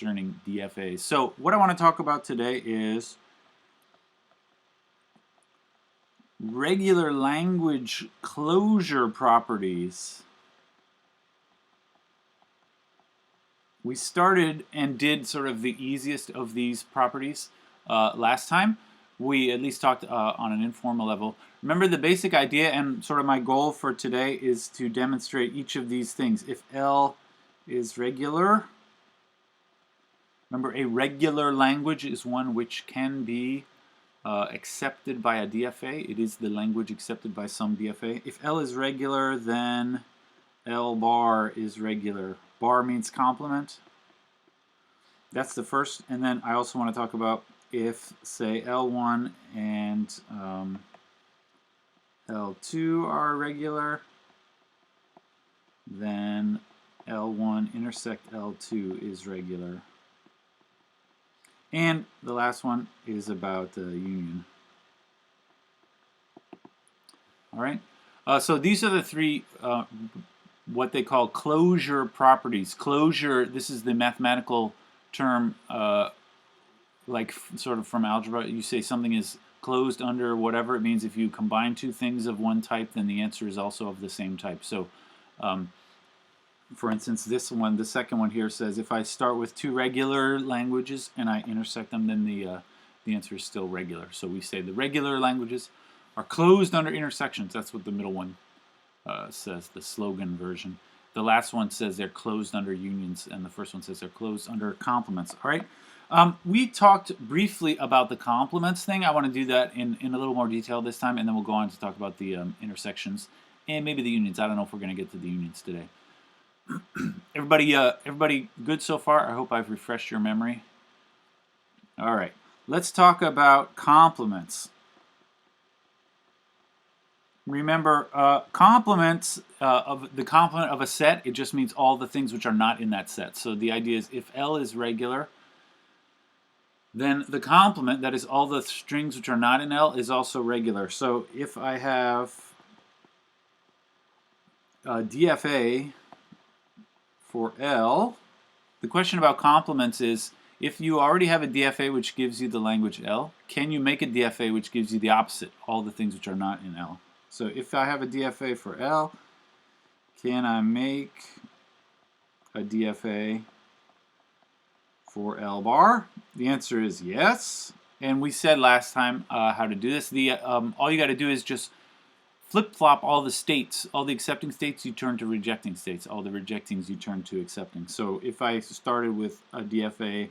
concerning DFAs. So what I want to talk about today is regular language closure properties. We started and did sort of the easiest of these properties last time. We at least talked on an informal level. Remember, the basic idea and sort of my goal for today is to demonstrate each of these things. If L is regular, remember, a regular language is one which can be accepted by a DFA. It is the language accepted by some DFA. If L is regular, then L bar is regular. Bar means complement. That's the first. And then I also want to talk about if, say, L1 and L2 are regular, then L1 intersect L2 is regular. And the last one is about union. All right. So these are the three what they call closure properties. Closure, this is the mathematical term, like sort of from algebra. You say something is closed under whatever. It means if you combine two things of one type, then the answer is also of the same type. So for instance, this one, the second one here says if I start with two regular languages and I intersect them, then the answer is still regular. So we say the regular languages are closed under intersections. That's what the middle one says, the slogan version. The last one says they're closed under unions, and the first one says they're closed under complements. All right. We talked briefly about the complements thing. I want to do that in a little more detail this time, and then we'll go on to talk about the intersections and maybe the unions. I don't know if we're going to get to the unions today. Everybody good so far? I hope I've refreshed your memory. All right, let's talk about complements. Remember, complements of the complement of a set, it just means all the things which are not in that set. So the idea is if L is regular, then the complement, that is all the strings which are not in L, is also regular. So if I have a DFA for L, the question about complements is if you already have a DFA which gives you the language L, can you make a DFA which gives you the opposite, all the things which are not in L? So if I have a DFA for L, can I make a DFA for L bar? The answer is yes. And we said last time how to do this. All you got to do is just flip-flop all the states. All the accepting states, you turn to rejecting states. All the rejectings, you turn to accepting. So if I started with a DFA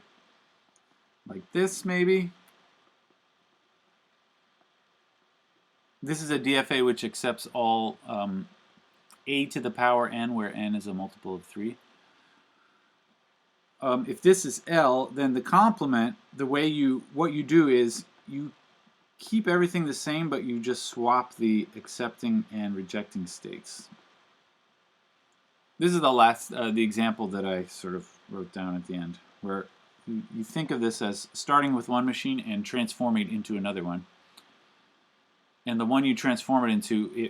like this, maybe. This is a DFA which accepts all a to the power n, where n is a multiple of 3. If this is L, then the complement, what you do is you keep everything the same, but you just swap the accepting and rejecting states. This is the example that I sort of wrote down at the end, where you think of this as starting with one machine and transforming it into another one. And the one you transform it into,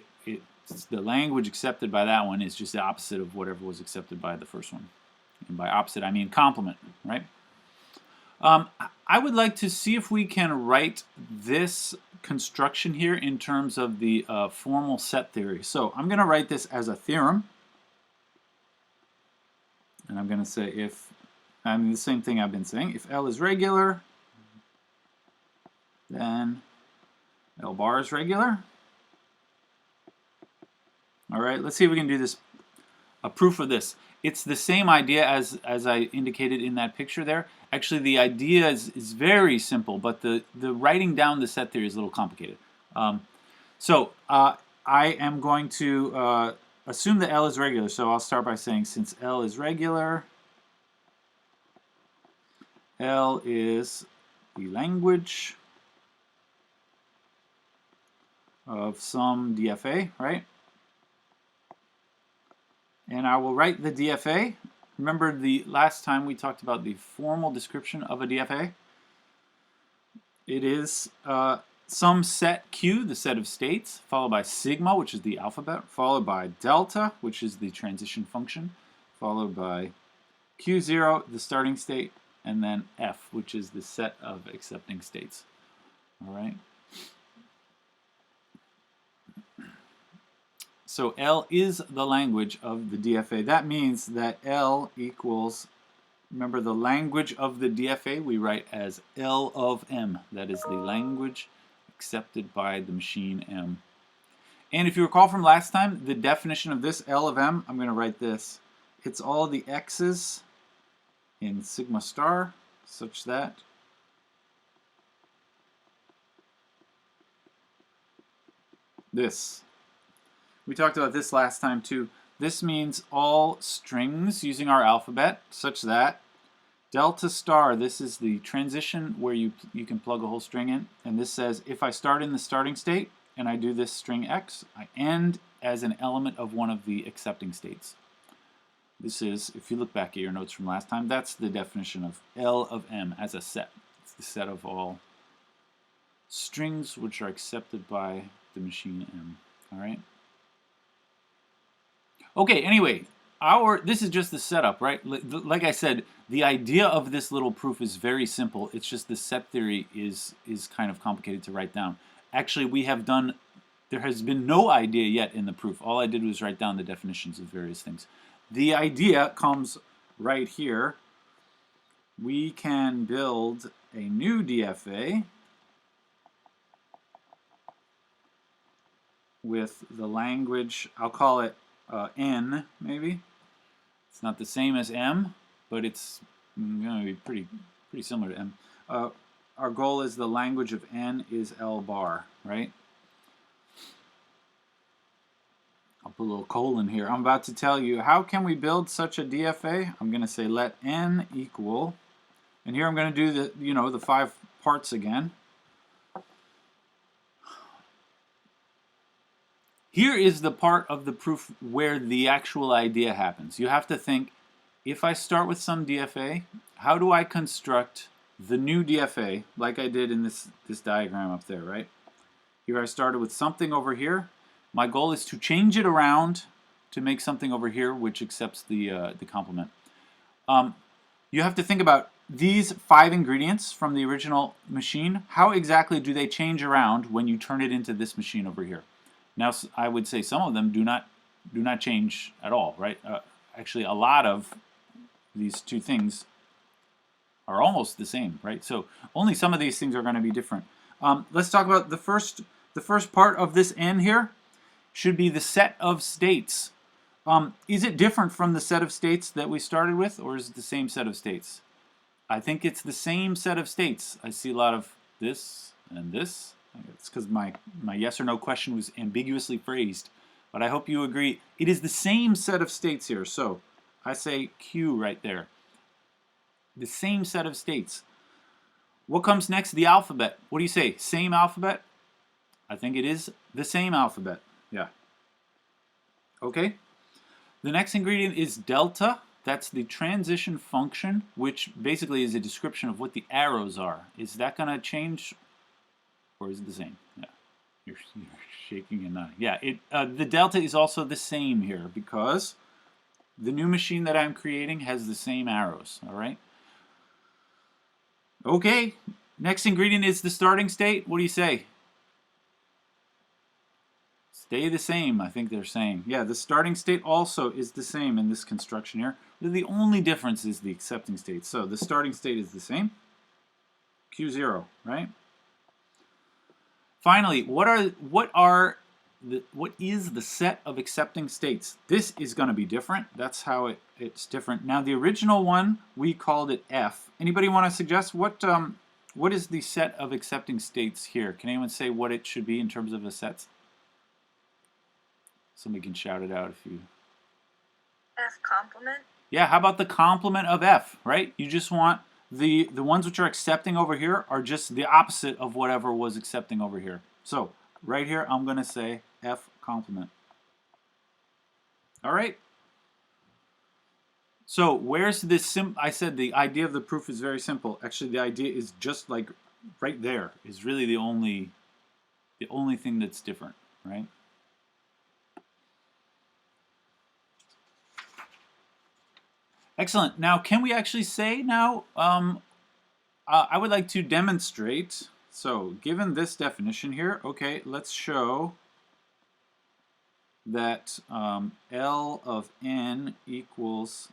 the language accepted by that one is just the opposite of whatever was accepted by the first one. And by opposite, I mean complement, right? I would like to see if we can write this construction here in terms of the formal set theory. So I'm going to write this as a theorem. And I'm going to say the same thing I've been saying. If L is regular, then L bar is regular. All right, let's see if we can do this, a proof of this. It's the same idea as I indicated in that picture there. Actually, the idea is very simple, but the writing down the set theory is a little complicated. So I am going to assume that L is regular. So I'll start by saying since L is regular, L is the language of some DFA, right? And I will write the DFA. Remember the last time we talked about the formal description of a DFA? It is some set Q, the set of states, followed by sigma, which is the alphabet, followed by delta, which is the transition function, followed by Q0, the starting state, and then F, which is the set of accepting states. All right. So L is the language of the DFA. That means that L equals, remember the language of the DFA we write as L of M. That is the language accepted by the machine M. And if you recall from last time, the definition of this L of M, I'm going to write this. It's all the x's in sigma star such that this. We talked about this last time too. This means all strings using our alphabet such that delta star, this is the transition where you can plug a whole string in. And this says if I start in the starting state and I do this string x, I end as an element of one of the accepting states. This is, if you look back at your notes from last time, that's the definition of L of M as a set. It's the set of all strings which are accepted by the machine M. All right. Okay, anyway, this is just the setup, right? Like I said, the idea of this little proof is very simple. It's just the set theory is kind of complicated to write down. Actually, there has been no idea yet in the proof. All I did was write down the definitions of various things. The idea comes right here. We can build a new DFA with the language, I'll call it N, maybe. It's not the same as M, but it's going to be pretty similar to M. Our goal is the language of N is L bar, right? I'll put a little colon here. I'm about to tell you, how can we build such a DFA? I'm going to say let N equal, and here I'm going to do the 5 parts again. Here is the part of the proof where the actual idea happens. You have to think, if I start with some DFA, how do I construct the new DFA like I did in this diagram up there, right? Here I started with something over here. My goal is to change it around to make something over here which accepts the complement. You have to think about these 5 ingredients from the original machine. How exactly do they change around when you turn it into this machine over here? Now, I would say some of them do not change at all, right? Actually, a lot of these 2 things are almost the same, right? So only some of these things are going to be different. Let's talk about the first part of this N here. Should be the set of states. Is it different from the set of states that we started with, or is it the same set of states? I think it's the same set of states. I see a lot of this and this. It's because my yes or no question was ambiguously phrased, but I hope you agree. It is the same set of states here, so I say Q right there. The same set of states. What comes next? The alphabet. What do you say? Same alphabet? I think it is the same alphabet. Yeah. Okay. The next ingredient is delta. That's the transition function, which basically is a description of what the arrows are. Is that going to change? Or is it the same? Yeah, you're shaking and nodding. Yeah, the delta is also the same here because the new machine that I'm creating has the same arrows, all right? Okay, next ingredient is the starting state. What do you say? Stay the same, I think they're saying. Yeah, the starting state also is the same in this construction here. The only difference is the accepting state. So the starting state is the same. Q0, right? Finally, what is the set of accepting states? This is going to be different. That's how it's different. Now, the original one, we called it F. Anybody want to suggest what is the set of accepting states here? Can anyone say what it should be in terms of a set? Somebody can shout it out if you... F complement? Yeah, how about the complement of F, right? You just want the ones which are accepting over here are just the opposite of whatever was accepting over here. So right here, I'm going to say F complement. All right? So where's this I said the idea of the proof is very simple. Actually, the idea is just like right there is really the only thing that's different, right? Excellent. Now, can we actually say now, I would like to demonstrate, so given this definition here, okay, let's show that L of n equals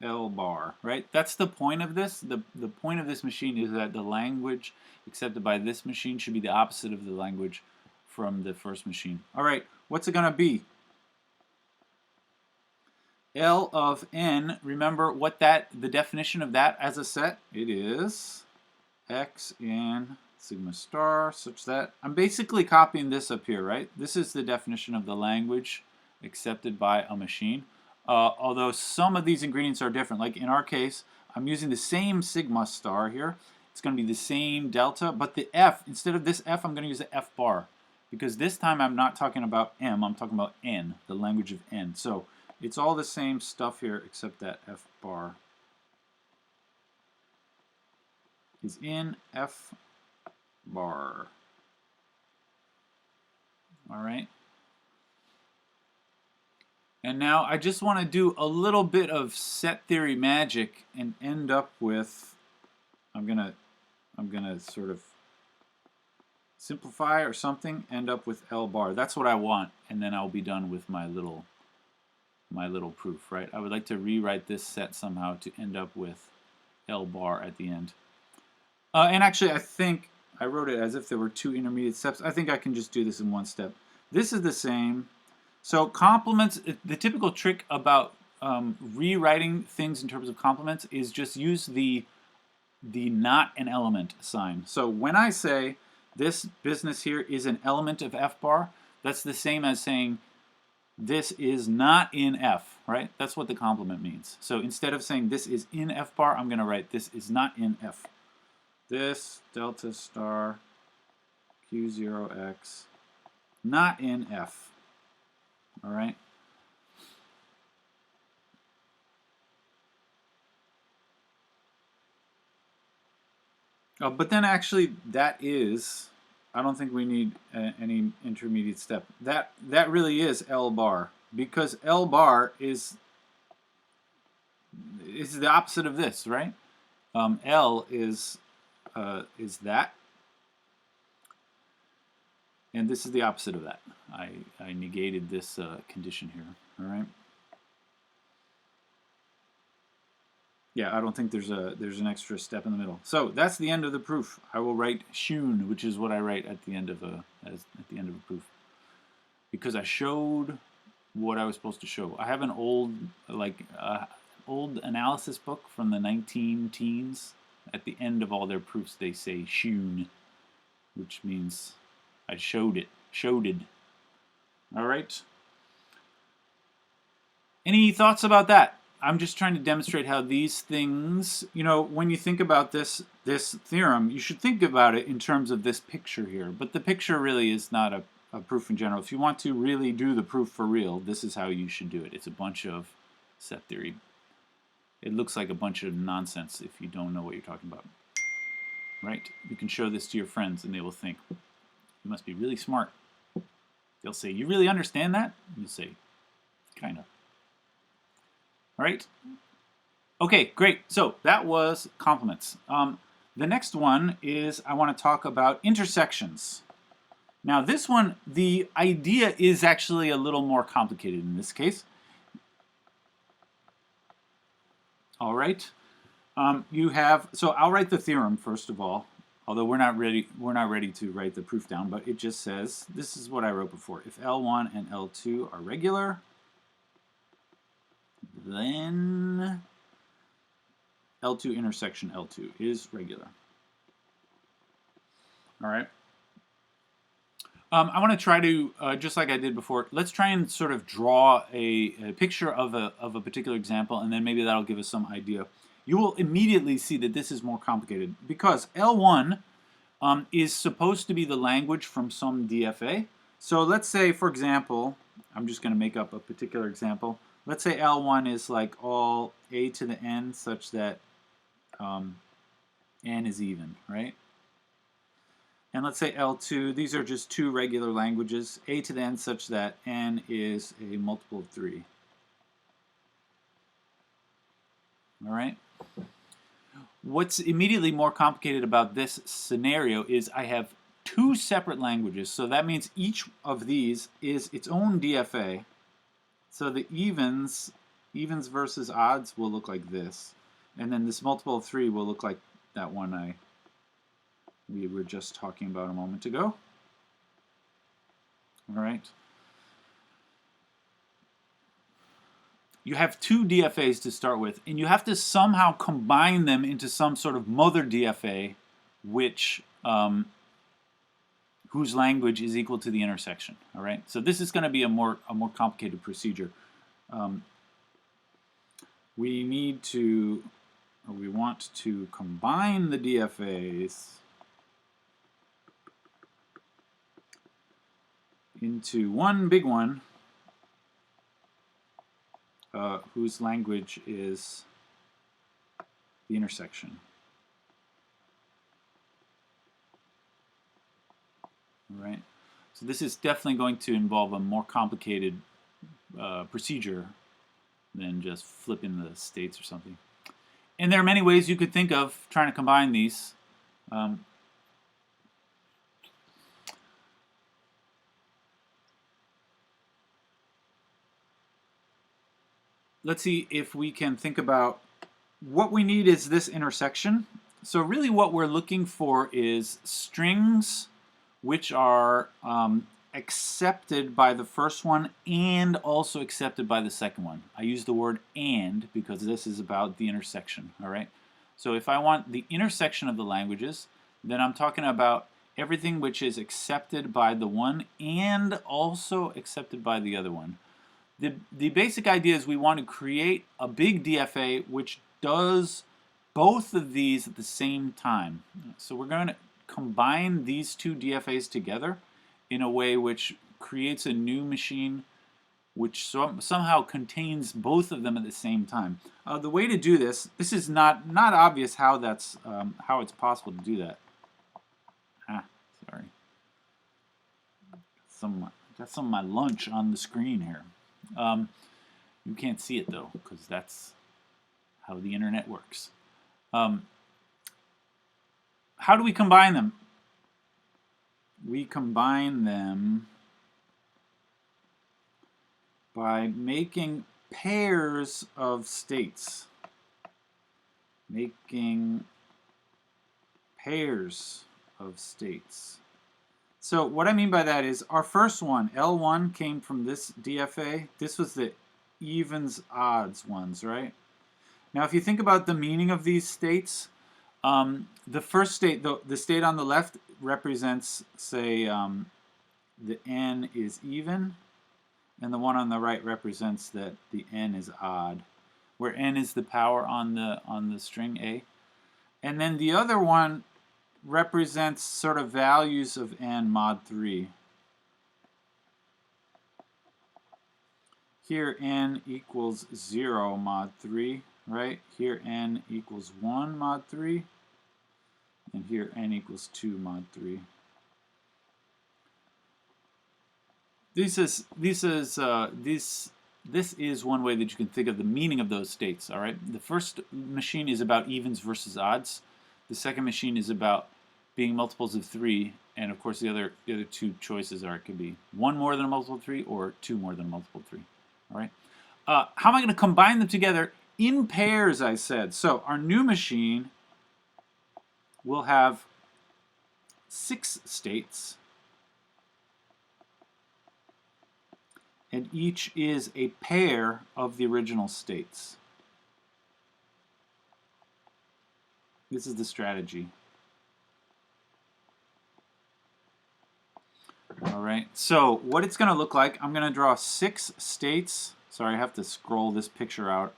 L bar, right? That's the point of this. The point of this machine is that the language accepted by this machine should be the opposite of the language from the first machine. All right, what's it going to be? L of n, remember what the definition of that as a set? It is x in sigma star such that, I'm basically copying this up here, right? This is the definition of the language accepted by a machine. Although some of these ingredients are different. Like in our case, I'm using the same sigma star here. It's going to be the same delta, but the f, instead of this f, I'm going to use the f bar. Because this time I'm not talking about m, I'm talking about n, the language of n. So it's all the same stuff here except that f bar is in f bar. All right. And now I just want to do a little bit of set theory magic and end up with, I'm gonna sort of simplify or something, end up with L bar. That's what I want, and then I'll be done with my little proof, right? I would like to rewrite this set somehow to end up with L bar at the end. And actually, I think I wrote it as if there were two intermediate steps. I think I can just do this in one step. This is the same. So complements, the typical trick about rewriting things in terms of complements is just use the not an element sign. So when I say this business here is an element of f bar, that's the same as saying this is not in f, right? That's what the complement means. So instead of saying this is in f bar, I'm going to write this is not in f. This delta star q0x not in f. All right. But then actually that is, I don't think we need any intermediate step. That really is L bar, because L bar is the opposite of this, right? L is that, and this is the opposite of that. I negated this condition here. All right. Yeah, I don't think there's an extra step in the middle. So that's the end of the proof. I will write shun, which is what I write at the end of a proof, because I showed what I was supposed to show. I have an old old analysis book from the 19-teens. At the end of all their proofs, they say shun, which means I showed it. Showed. All right. Any thoughts about that? I'm just trying to demonstrate how these things, you know, when you think about this theorem, you should think about it in terms of this picture here. But the picture really is not a proof in general. If you want to really do the proof for real, this is how you should do it. It's a bunch of set theory. It looks like a bunch of nonsense if you don't know what you're talking about. Right? You can show this to your friends and they will think, you must be really smart. They'll say, you really understand that? You say, kind of. All right. Okay, great. So that was complements. The next one is I want to talk about intersections. Now this one, the idea is actually a little more complicated in this case. All right. So I'll write the theorem first of all, although we're not ready to write the proof down, but it just says, this is what I wrote before. If L1 and L2 are regular, then L2 intersection L2 is regular. All right. I want to try to, just like I did before, let's try and sort of draw a picture of a particular example, and then maybe that'll give us some idea. You will immediately see that this is more complicated because L1 is supposed to be the language from some DFA. So let's say, for example, I'm just going to make up a particular example. Let's say L1 is like all a to the n such that n is even, right? And let's say L2, these are just two regular languages, a to the n such that n is a multiple of 3. All right. What's immediately more complicated about this scenario is I have two separate languages. So that means each of these is its own DFA. So the evens versus odds will look like this. And then this multiple of 3 will look like that one we were just talking about a moment ago. All right. You have two DFAs to start with, and you have to somehow combine them into some sort of mother DFA, which whose language is equal to the intersection. All right. So this is going to be a more complicated procedure. We want to combine the DFAs into one big one whose language is the intersection. All right. So this is definitely going to involve a more complicated procedure than just flipping the states or something. And there are many ways you could think of trying to combine these. Let's see if we can think about what we need is this intersection. So really what we're looking for is strings which are accepted by the first one and also accepted by the second one. I use the word and because this is about the intersection, all right? So if I want the intersection of the languages, then I'm talking about everything which is accepted by the one and also accepted by the other one. The basic idea is we want to create a big DFA which does both of these at the same time. So we're going to combine these two DFAs together in a way which creates a new machine which somehow contains both of them at the same time. The way to do this is not obvious how that's how it's possible to do that. Sorry. Got some of my lunch on the screen here. You can't see it though, because that's how the internet works. How do we combine them? We combine them by making pairs of states. Making pairs of states. So what I mean by that is our first one, L1, came from this DFA. This was the evens odds ones, right? Now if you think about the meaning of these states, the first state, the state on the left represents, say, the n is even, and the one on the right represents that the n is odd, where n is the power on the string A. And then the other one represents sort of values of n mod 3. Here n equals 0 mod 3, right? Here n equals 1 mod 3, and here n equals 2 mod 3. This is one way that you can think of the meaning of those states, all right? The first machine is about evens versus odds. The second machine is about being multiples of 3, and of course the other two choices are it could be 1 more than a multiple of 3 or 2 more than a multiple of 3. All right. How am I going to combine them together in pairs? I said. So our new machine will have 6 states, and each is a pair of the original states. This is the strategy. All right, so what it's going to look like, I'm going to draw 6 states. Sorry, I have to scroll this picture out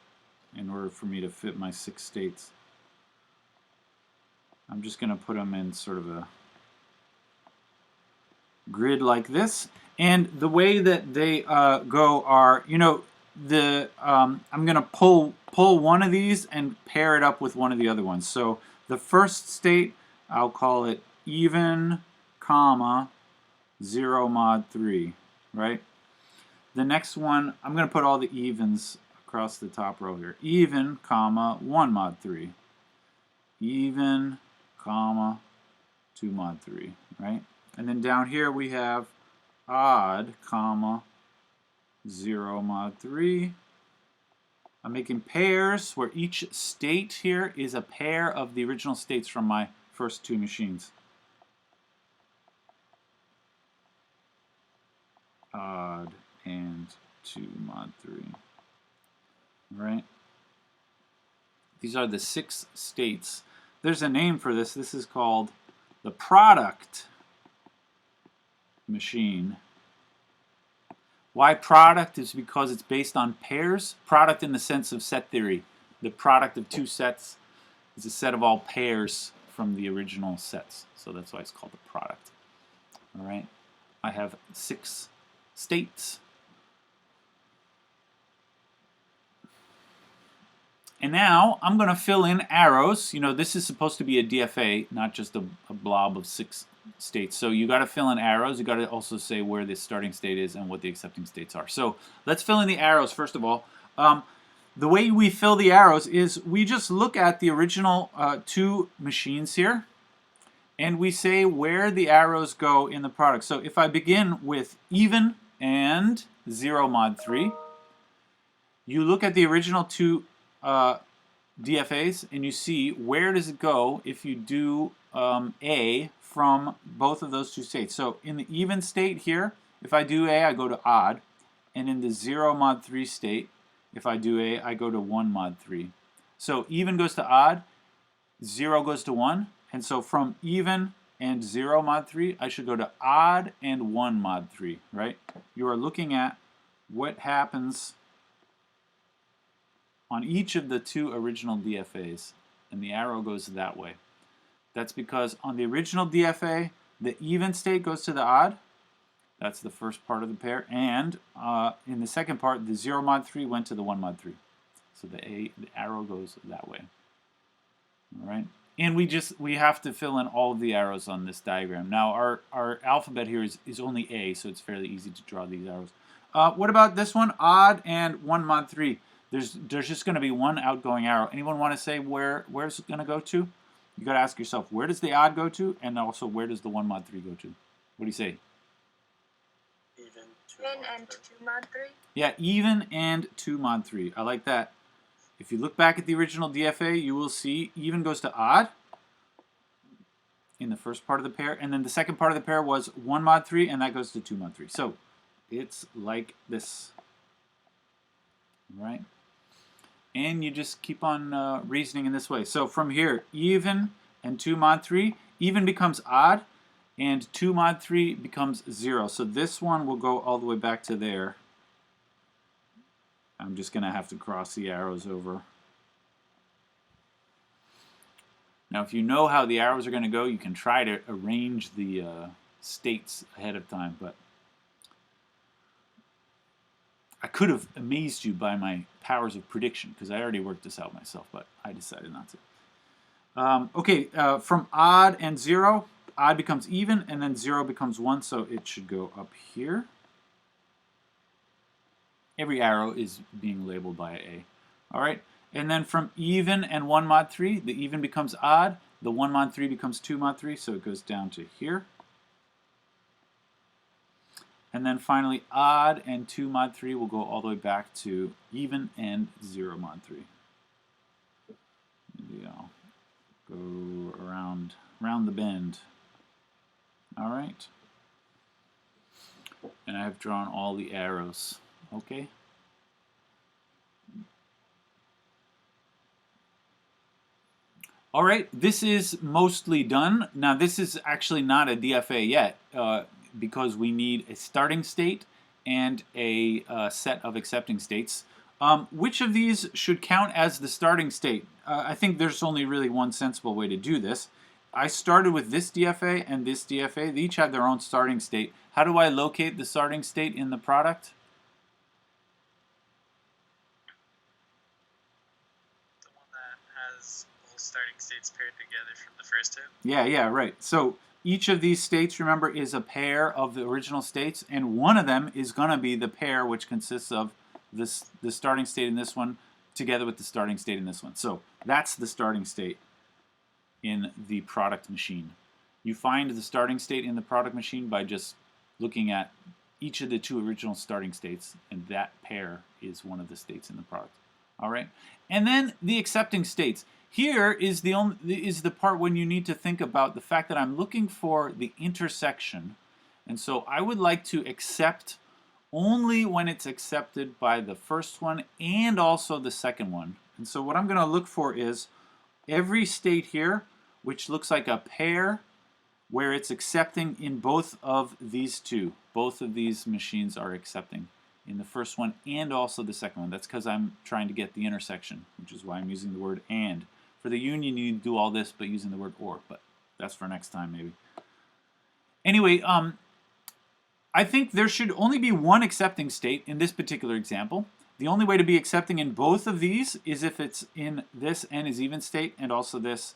in order for me to fit my 6 states. I'm just going to put them in sort of a grid like this. And the way that they go are, you know, I'm going to pull one of these and pair it up with one of the other ones. So the first state, I'll call it even, comma, 0 mod 3, right? The next one, I'm going to put all the evens across the top row here. Even, comma, 1 mod 3. Even, comma, 2 mod 3, right? And then down here we have odd, comma, 0 mod 3. I'm making pairs where each state here is a pair of the original states from my first two machines. Odd and 2 mod 3. All right? These are the 6 states. There's a name for this. This is called the product machine. Why product is because it's based on pairs. Product in the sense of set theory. The product of two sets is a set of all pairs from the original sets. So that's why it's called the product. All right. I have 6 states. And now I'm going to fill in arrows. You know, this is supposed to be a DFA, not just a blob of 6 states. So you got to fill in arrows. You got to also say where the starting state is and what the accepting states are. So let's fill in the arrows first of all. The way we fill the arrows is we just look at the original 2 machines here, and we say where the arrows go in the product. So if I begin with even and 0 mod 3, you look at the original 2 DFAs and you see where does it go if you do A from both of those 2 states. So in the even state here, if I do A, I go to odd. And in the 0 mod 3 state, if I do A, I go to 1 mod 3. So even goes to odd, 0 goes to 1. And so from even and 0 mod 3, I should go to odd and 1 mod 3, right? You are looking at what happens on each of the 2 original DFAs, and the arrow goes that way. That's because on the original DFA, the even state goes to the odd. That's the first part of the pair. And in the second part, the 0 mod 3 went to the 1 mod 3. So the arrow goes that way. All right? And we have to fill in all of the arrows on this diagram. Now, our alphabet here is only A, so it's fairly easy to draw these arrows. What about this one? Odd and 1 mod 3. There's just going to be one outgoing arrow. Anyone want to say where's it going to go to? You got to ask yourself, where does the odd go to? And also, where does the 1 mod 3 go to? What do you say? Even and 2 mod 3? Yeah, even and 2 mod 3. I like that. If you look back at the original DFA, you will see even goes to odd in the first part of the pair. And then the second part of the pair was 1 mod 3, and that goes to 2 mod 3. So it's like this. All right? And you just keep on reasoning in this way. So from here, even and 2 mod 3, even becomes odd, and 2 mod 3 becomes 0. So this one will go all the way back to there. I'm just going to have to cross the arrows over. Now, if you know how the arrows are going to go, you can try to arrange the states ahead of time, but I could have amazed you by my powers of prediction, because I already worked this out myself, but I decided not to. From odd and 0, odd becomes even, and then 0 becomes 1, so it should go up here. Every arrow is being labeled by A. All right, and then from even and 1 mod 3, the even becomes odd, the 1 mod 3 becomes 2 mod 3, so it goes down to here. And then finally, odd and 2 mod 3 will go all the way back to even and 0 mod 3. Maybe I'll go around the bend. All right. And I have drawn all the arrows. Okay. All right, this is mostly done. Now, this is actually not a DFA yet, because we need a starting state and a set of accepting states. Which of these should count as the starting state? I think there's only really one sensible way to do this. I started with this DFA and this DFA. They each have their own starting state. How do I locate the starting state in the product? The one that has both starting states paired together from the first 2? Yeah, right. So each of these states, remember, is a pair of the original states, and one of them is going to be the pair which consists of the starting state in this one together with the starting state in this one. So that's the starting state in the product machine. You find the starting state in the product machine by just looking at each of the two original starting states, and that pair is one of the states in the product. All right, and then the accepting states. Here is the part when you need to think about the fact that I'm looking for the intersection, and so I would like to accept only when it's accepted by the first one and also the second one. And so what I'm going to look for is every state here, which looks like a pair where it's accepting in both of these two. Both of these machines are accepting in the first one and also the second one. That's because I'm trying to get the intersection, which is why I'm using the word and. For the union, you need to do all this, but using the word or. But that's for next time, maybe. Anyway, I think there should only be one accepting state in this particular example. The only way to be accepting in both of these is if it's in this n is even state and also this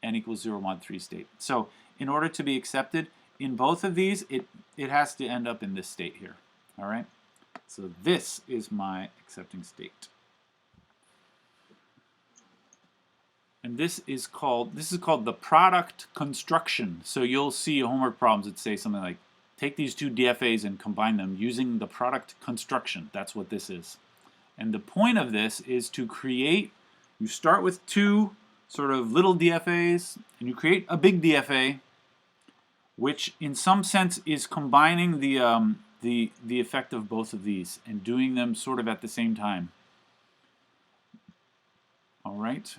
n equals 0, mod 3 state. So in order to be accepted in both of these, it has to end up in this state here. All right? So this is my accepting state. And this is called the product construction. So you'll see homework problems that say something like, take these two DFAs and combine them using the product construction. That's what this is. And the point of this is to create, you start with two sort of little DFAs, and you create a big DFA, which in some sense is combining the effect of both of these and doing them sort of at the same time. All right.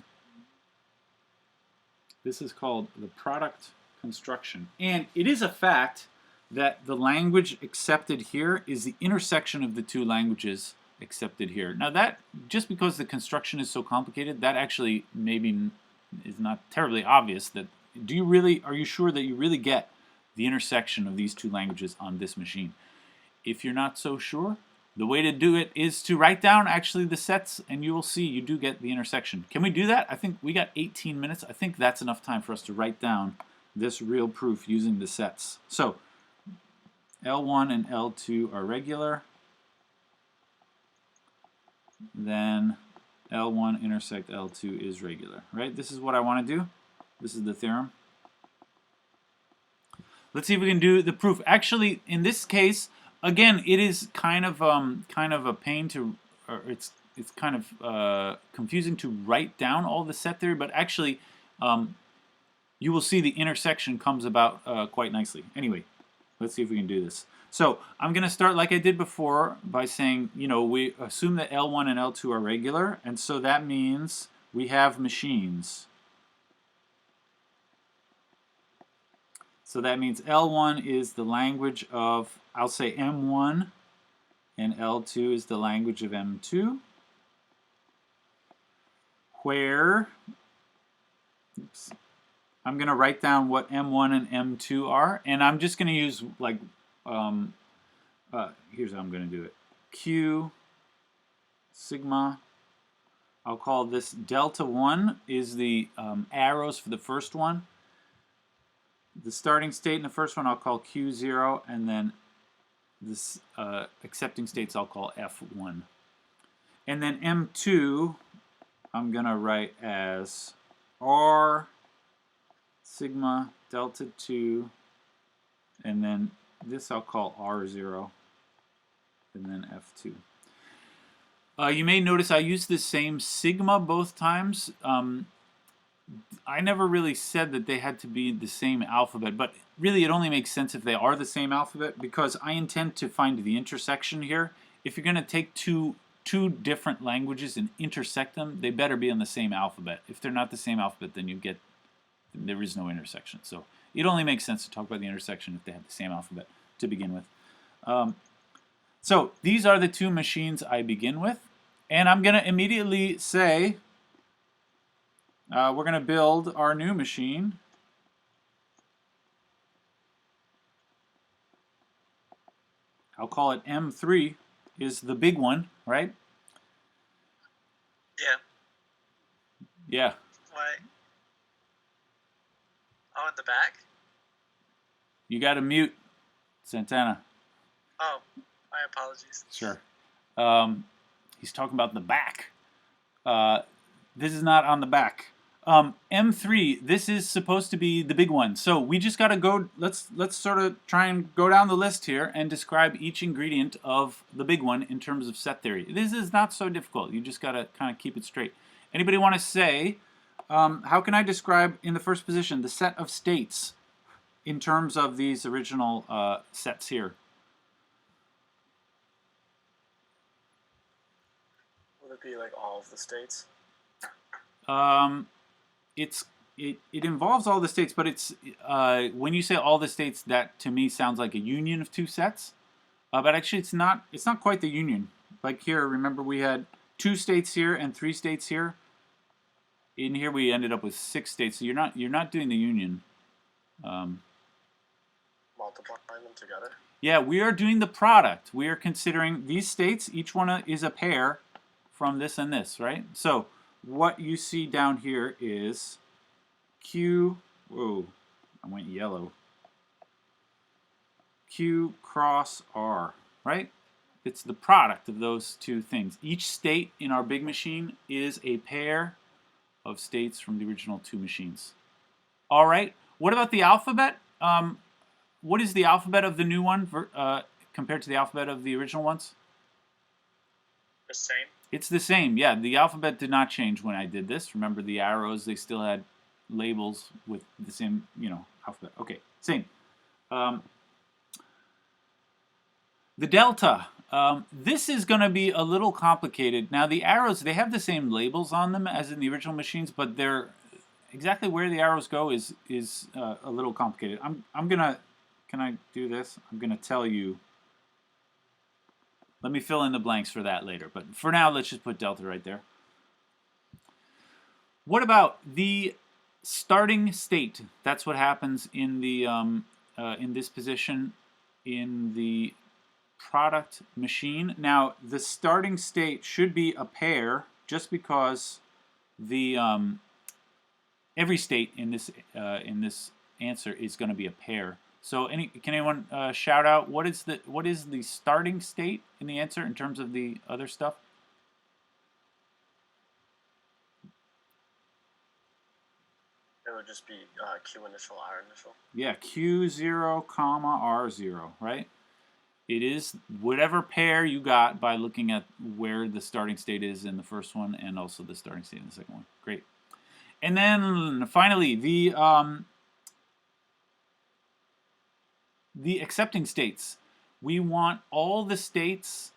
This is called the product construction. And it is a fact that the language accepted here is the intersection of the two languages accepted here. Now that, just because the construction is so complicated, that actually maybe is not terribly obvious. That are you sure that you really get the intersection of these two languages on this machine? If you're not so sure, the way to do it is to write down actually the sets, and you will see you do get the intersection. Can we do that? I think we got 18 minutes. I think that's enough time for us to write down this real proof using the sets. So L1 and L2 are regular. Then L1 intersect L2 is regular, right? This is what I want to do. This is the theorem. Let's see if we can do the proof. Actually, in this case, again, it is kind of a pain to, or it's kind of confusing to write down all the set theory, but actually, you will see the intersection comes about quite nicely. Anyway, let's see if we can do this. So I'm going to start like I did before by saying, you know, we assume that L1 and L2 are regular, and so that means we have machines. So that means L1 is the language of, I'll say M1, and L2 is the language of M2, where, oops, I'm going to write down what M1 and M2 are, and I'm just going to use like, here's how I'm going to do it. Q, sigma, I'll call this delta 1 is the arrows for the first one. The starting state in the first one I'll call Q0, and then this accepting states I'll call F1. And then M2 I'm going to write as R sigma delta 2, and then this I'll call R0, and then F2. You may notice I use the same sigma both times. I never really said that they had to be the same alphabet, but really it only makes sense if they are the same alphabet, because I intend to find the intersection here. If you're going to take two different languages and intersect them, they better be on the same alphabet. If they're not the same alphabet, then there is no intersection. So it only makes sense to talk about the intersection if they have the same alphabet to begin with. So these are the two machines I begin with, and I'm going to immediately say we're going to build our new machine. I'll call it M3 is the big one, right? Yeah. Yeah. Why? Oh, in the back? You got to mute Santana. Oh, my apologies. Sure. He's talking about the back. This is not on the back. M3, this is supposed to be the big one. So we just got to go, let's sort of try and go down the list here and describe each ingredient of the big one in terms of set theory. This is not so difficult. You just got to kind of keep it straight. Anybody want to say, how can I describe in the first position the set of states in terms of these original sets here? Would it be like all of the states? It involves all the states, but it's when you say all the states, that to me sounds like a union of two sets. But actually, it's not quite the union. Like here, remember we had 2 states here and 3 states here. In here, we ended up with 6 states. So you're not doing the union. Multiplying them together? Yeah, we are doing the product. We are considering these states. Each one is a pair from this and this, right? So what you see down here is Q, whoa, I went yellow. Q cross R, right? It's the product of those 2 things. Each state in our big machine is a pair of states from the original 2 machines. All right, what about the alphabet? What is the alphabet of the new one compared to the alphabet of the original ones? The same. It's the same, yeah. The alphabet did not change when I did this. Remember the arrows, they still had labels with the same, alphabet. Okay, same. The delta. This is going to be a little complicated. Now the arrows, they have the same labels on them as in the original machines, but they're exactly where the arrows go is a little complicated. I'm gonna, can I do this? I'm gonna tell you. Let me fill in the blanks for that later, but for now, let's just put delta right there. What about the starting state? That's what happens in the in this position in the product machine. Now, the starting state should be a pair, just because the every state in this answer is going to be a pair. So, can anyone shout out what is the starting state in the answer in terms of the other stuff? It would just be Q initial, R initial. Yeah, Q0, comma, R0, right? It is whatever pair you got by looking at where the starting state is in the first one and also the starting state in the second one. Great. And then finally, the accepting states. We want all the states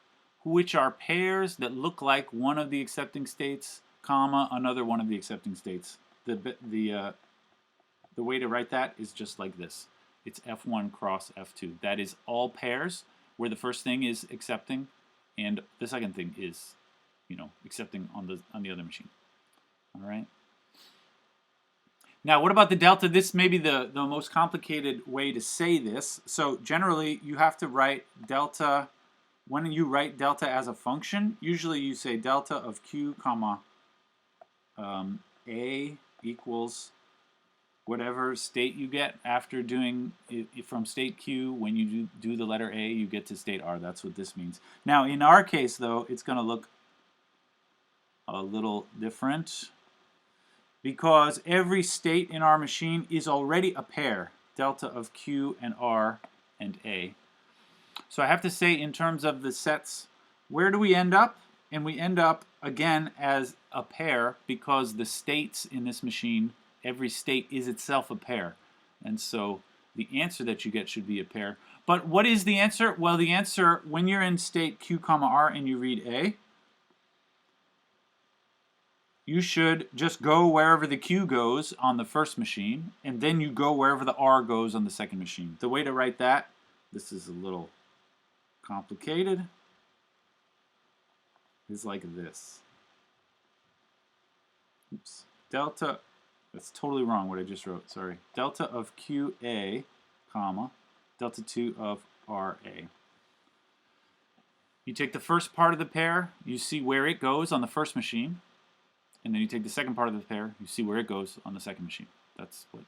which are pairs that look like one of the accepting states, comma, another one of the accepting states. The way to write that is just like this. It's F1 cross F2. That is all pairs where the first thing is accepting and the second thing is, accepting on the other machine. All right. Now, what about the delta? This may be the most complicated way to say this. So generally, you have to write delta. When you write delta as a function, usually you say delta of Q, comma, A equals whatever state you get after doing it from state Q. When you do the letter A, you get to state R. That's what this means. Now, in our case, though, it's going to look a little different, because every state in our machine is already a pair, delta of Q and R and A. So I have to say, in terms of the sets, where do we end up? And we end up, again, as a pair, because the states in this machine, every state is itself a pair. And so the answer that you get should be a pair. But what is the answer? Well, the answer, when you're in state Q, comma, R, and you read A, you should just go wherever the Q goes on the first machine, and then you go wherever the R goes on the second machine. The way to write that, this is a little complicated, is like this. Oops. Delta, that's totally wrong what I just wrote, sorry. Delta of QA, comma, delta 2 of RA. You take the first part of the pair, you see where it goes on the first machine, and then you take the second part of the pair, you see where it goes on the second machine. That's what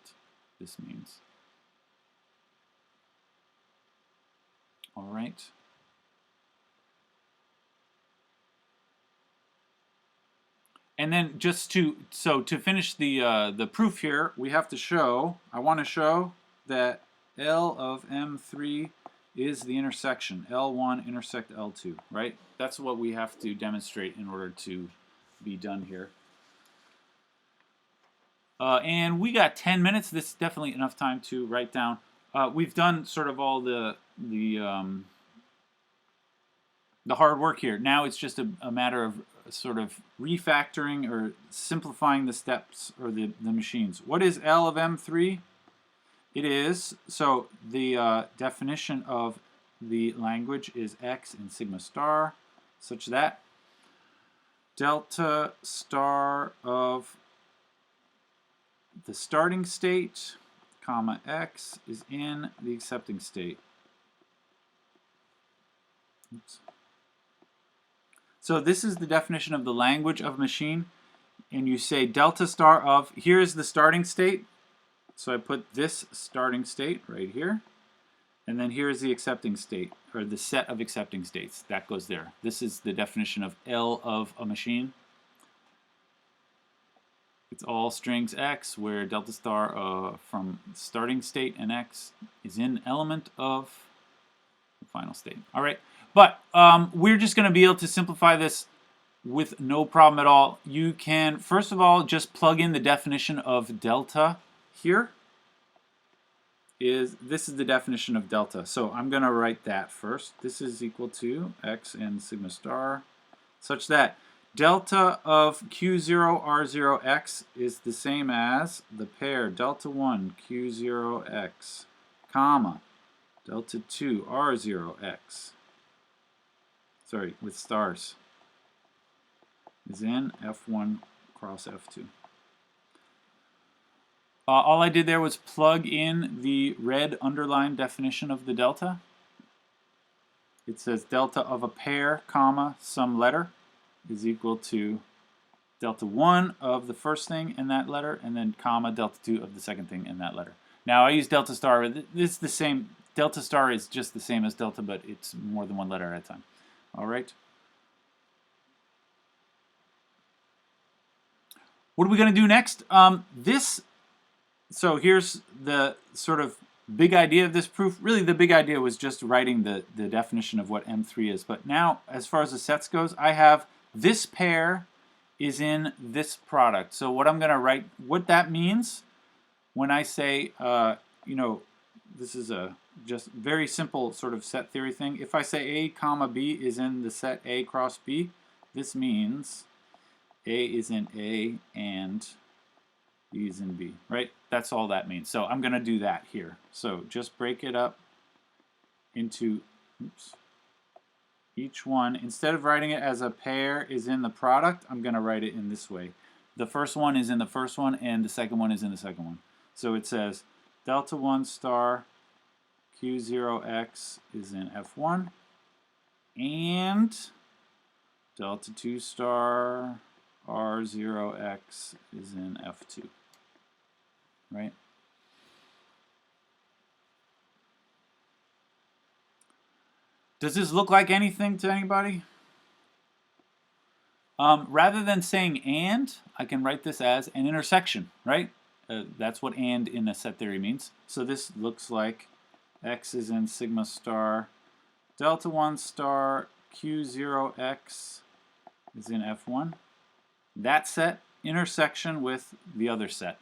this means. All right. And then just to finish the proof here, we have to show, I want to show that L of M3 is the intersection. L1 intersect L2, right? That's what we have to demonstrate in order to be done here. And we got 10 minutes. This is definitely enough time to write down. We've done sort of all the hard work here. Now it's just a matter of sort of refactoring or simplifying the steps or the machines. What is L of M3? It is, so the definition of the language is X in sigma star, such that delta star of the starting state, comma, X is in the accepting state. Oops. So this is the definition of the language of machine, and you say delta star of, here's the starting state, so I put this starting state right here, and then here's the accepting state, or the set of accepting states, that goes there. This is the definition of L of a machine. It's all strings X, where delta star from starting state and X is in element of the final state. All right. But we're just going to be able to simplify this with no problem at all. You can, first of all, just plug in the definition of delta here. This is the definition of delta. So I'm going to write that first. This is equal to X in sigma star, such that delta of Q0 R0 X is the same as the pair delta 1 Q0 X, comma, delta 2 R0 X. Sorry, with stars, is in F1 cross F2. All I did there was plug in the red underlined definition of the delta. It says delta of a pair, comma, some letter is equal to delta 1 of the first thing in that letter, and then comma, delta 2 of the second thing in that letter. Now I use delta star. This is the same. Delta star is just the same as delta, but it's more than one letter at a time. All right. What are we going to do next? So here's the sort of big idea of this proof. Really, the big idea was just writing the definition of what M3 is. But now, as far as the sets goes, I have this pair is in this product. So what I'm going to write, what that means when I say, you know, this is a just very simple sort of set theory thing. If I say A comma B is in the set A cross B, this means A is in A and B is in B, right? That's all that means. So I'm going to do that here. So just break it up into, oops, each one. Instead of writing it as a pair is in the product, I'm going to write it in this way. The first one is in the first one, and the second one is in the second one. So it says delta 1 star Q0X is in F1, and delta 2 star R0X is in F2, right? Does this look like anything to anybody? Rather than saying and, I can write this as an intersection, right? That's what and in a set theory means. So this looks like X is in sigma star delta 1 star Q0X is in F1. That set intersection with the other set.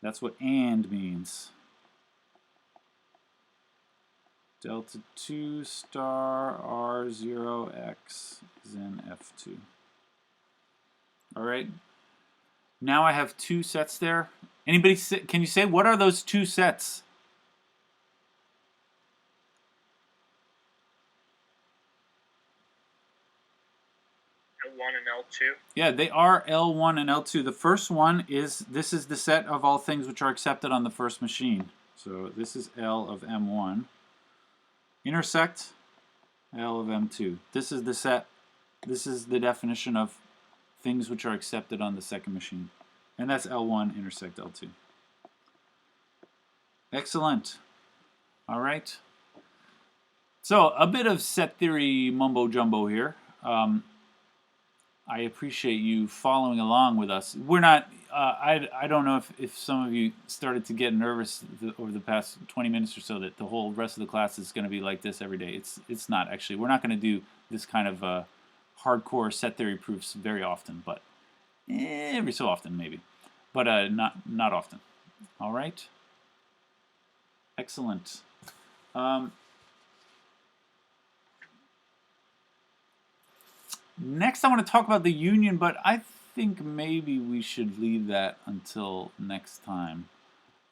That's what and means. Delta 2 star R0X is in F2. All right. Now I have two sets there. Anybody, can you say what are those two sets? L1 and L2. Yeah, they are L1 and L2. The first one is, this is the set of all things which are accepted on the first machine. So this is L of M1. Intersect L of M2. This is the set, this is the definition of things which are accepted on the second machine. And that's L1 intersect L2. Excellent. All right. So a bit of set theory mumbo jumbo here. I appreciate you following along with us. We're not, I don't know if some of you started to get nervous over the past 20 minutes or so that the whole rest of the class is going to be like this every day. It's not actually. We're not going to do this kind of hardcore set theory proofs very often, but every so often maybe. But not often. All right? Excellent. Next, I want to talk about the union, but I think maybe we should leave that until next time.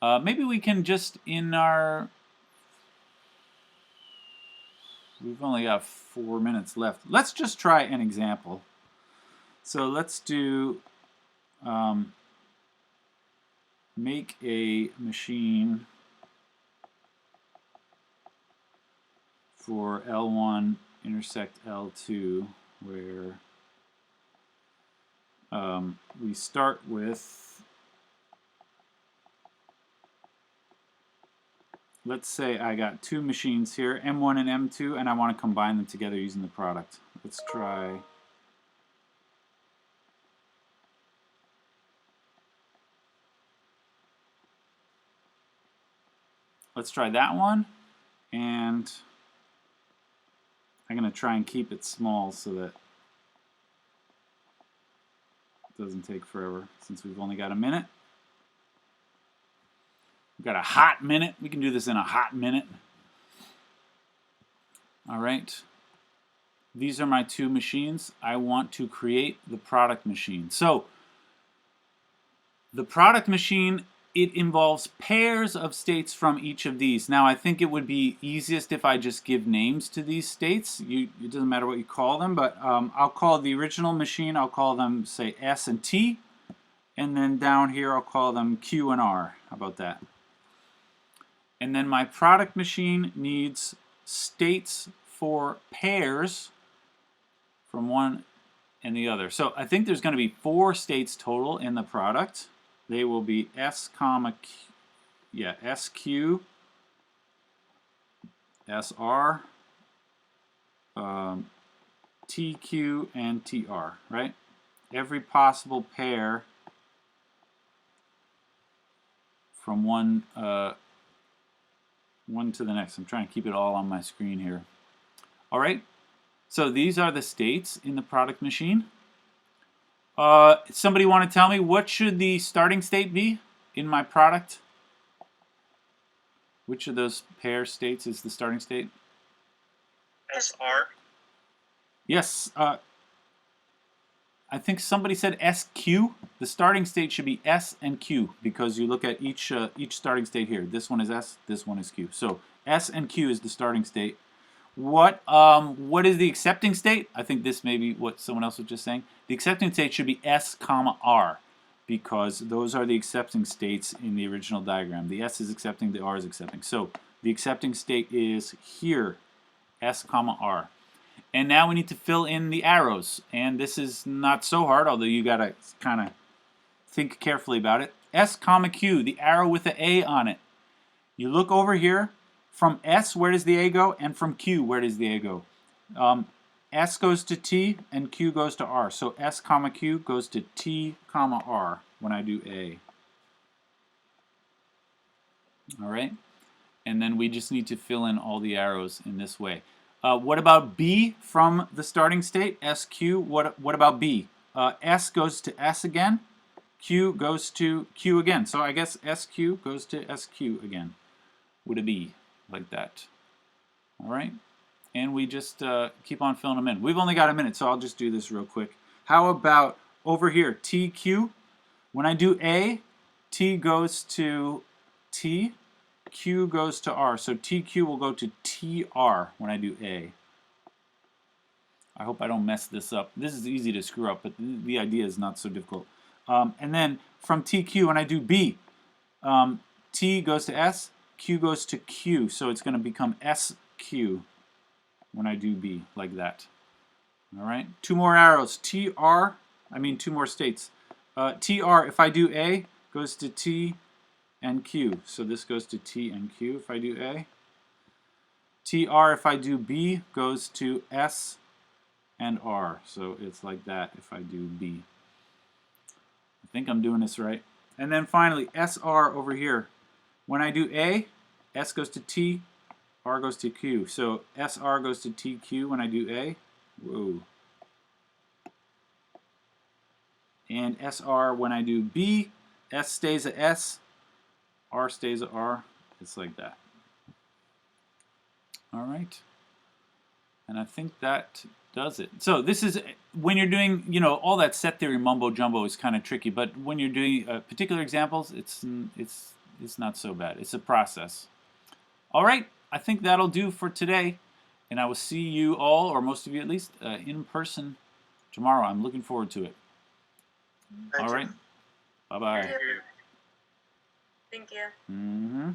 Maybe we can just in our... We've only got 4 minutes left. Let's just try an example. So let's do make a machine for L1 intersect L2 where we start with, let's say I got two machines here, M1 and M2, and I want to combine them together using the product. Let's try that one, and I'm going to try and keep it small so that it doesn't take forever since we've only got a minute. We've got a hot minute. We can do this in a hot minute. All right. These are my two machines. I want to create the product machine. So the product machine, it involves pairs of states from each of these. Now, I think it would be easiest if I just give names to these states. It doesn't matter what you call them, but I'll call the original machine, I'll call them, say, S and T. And then down here, I'll call them Q and R. How about that? And then my product machine needs states for pairs from one and the other. So I think there's going to be 4 states total in the product. They will be S comma Q, yeah, SQ, SR, TQ, and TR, right? Every possible pair from one to the next. I'm trying to keep it all on my screen here. All right, so these are the states in the product machine. Somebody want to tell me what should the starting state be in my product? Which of those pair states is the starting state? SR. Yes. I think somebody said SQ. The starting state should be S and Q because you look at each starting state here. This one is S. This one is Q. So S and Q is the starting state. What is the accepting state? I think this may be what someone else was just saying. The accepting state should be S comma R because those are the accepting states in the original diagram. The S is accepting, the R is accepting. So the accepting state is here, S comma R. And now we need to fill in the arrows. And this is not so hard, although you got to kind of think carefully about it. S comma Q, the arrow with the A on it. You look over here. From S, where does the A go? And from Q, where does the A go? S goes to T and Q goes to R. So S comma Q goes to T comma R when I do A. All right? And then we just need to fill in all the arrows in this way. What about B from the starting state? SQ, what about B? S goes to S again. Q goes to Q again. So I guess SQ goes to SQ again with a B. Like that. All right, and we just keep on filling them in. We've only got a minute, so I'll just do this real quick. How about over here, TQ? When I do A, T goes to T, Q goes to R. So TQ will go to TR when I do A. I hope I don't mess this up. This is easy to screw up, but the idea is not so difficult. And then from TQ, when I do B, T goes to S, Q goes to Q, so it's going to become SQ when I do B, like that. All right, 2 more arrows. Two more states. TR, if I do A, goes to T and Q. So this goes to T and Q if I do A. TR, if I do B, goes to S and R. So it's like that if I do B. I think I'm doing this right. And then finally, SR over here. When I do A, S goes to T, R goes to Q. So SR goes to TQ when I do A. Whoa. And SR when I do B, S stays at S, R stays at R. It's like that. All right. And I think that does it. So this is when you're doing, you know, all that set theory mumbo jumbo is kind of tricky, but when you're doing particular examples, it's not so bad. It's a process. All right, I think that'll do for today, and I will see you all, or most of you at least, in person tomorrow. I'm looking forward to it. Thank All you. right, bye bye. Thank you. Thank you. Mm-hmm.